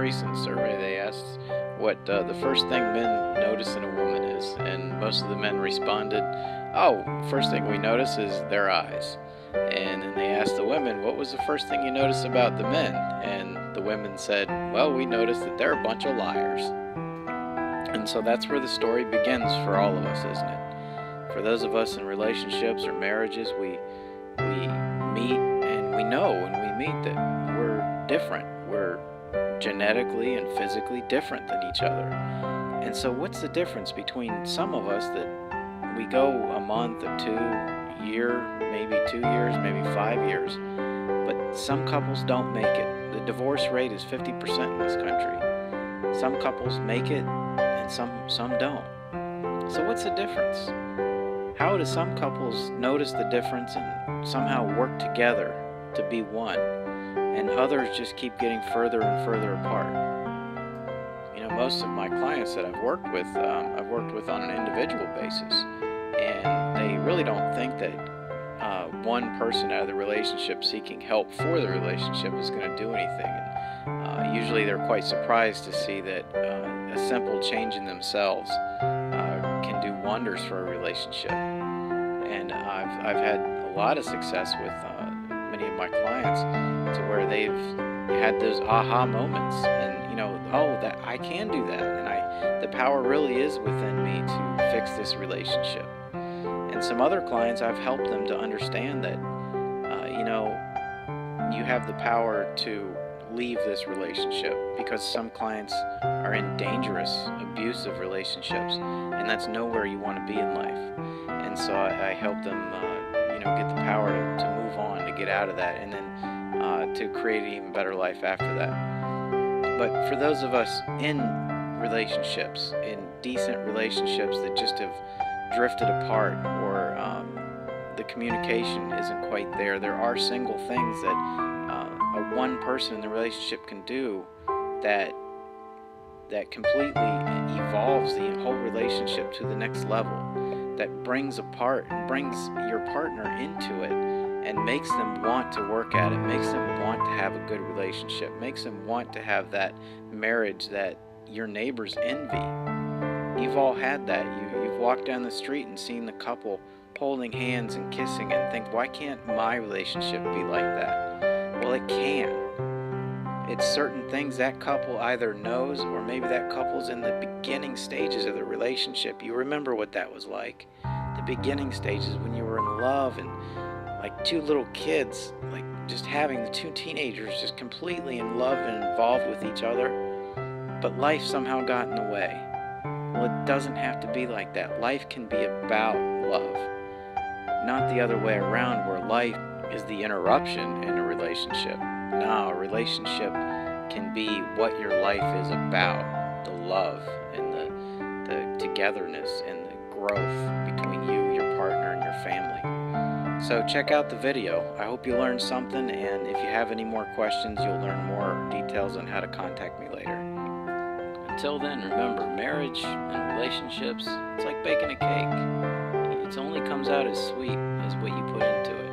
recent survey, they asked what the first thing men notice in a woman is, and most of the men responded, "Oh, first thing we notice is their eyes." And then they asked the women, "What was the first thing you noticed about the men?" And the women said, "Well, we noticed that they're a bunch of liars." And so that's where the story begins for all of us, isn't it? For those of us in relationships or marriages, we meet and we know when we meet that we're different. We're genetically and physically different than each other. And so what's the difference between some of us that we go a month or two, year, maybe 2 years, maybe 5 years, but some couples don't make it. The divorce rate is 50% in this country. Some couples make it and some don't. So what's the difference? How do some couples notice the difference and somehow work together to be one, and others just keep getting further and further apart? Most of my clients that I've worked with on an individual basis, and they really don't think that one person out of the relationship seeking help for the relationship is going to do anything. And usually they're quite surprised to see that a simple change in themselves can do wonders for a relationship. And I've had a lot of success with many of my clients to where they've had those aha moments, and oh, that I can do that, and the power really is within me to fix this relationship. And some other clients, I've helped them to understand that you have the power to leave this relationship, because some clients are in dangerous, abusive relationships, and that's nowhere you want to be in life. And so I help them get the power to move on, to get out of that, and then to create an even better life after that. But for those of us in relationships, in decent relationships that just have drifted apart, or the communication isn't quite there, there are single things that a one person in the relationship can do that completely evolves the whole relationship to the next level, that brings your partner into it and makes them want to work at it, makes them want to have a good relationship, makes them want to have that marriage that your neighbors envy. You've all had that. You've walked down the street and seen the couple holding hands and kissing and think, why can't my relationship be like that? Well, it can. It's certain things that couple either knows, or maybe that couple's in the beginning stages of the relationship. You remember what that was like. The beginning stages when you were in love, and like two little kids, like just having the two teenagers just completely in love and involved with each other, but life somehow got in the way. Well, it doesn't have to be like that. Life can be about love, not the other way around, where life is the interruption in a relationship. No, a relationship can be what your life is about, the love and the togetherness and the growth between you, your partner, and your family. So check out the video. I hope you learned something, and if you have any more questions, you'll learn more details on how to contact me later. Until then, remember, marriage and relationships, it's like baking a cake. It only comes out as sweet as what you put into it.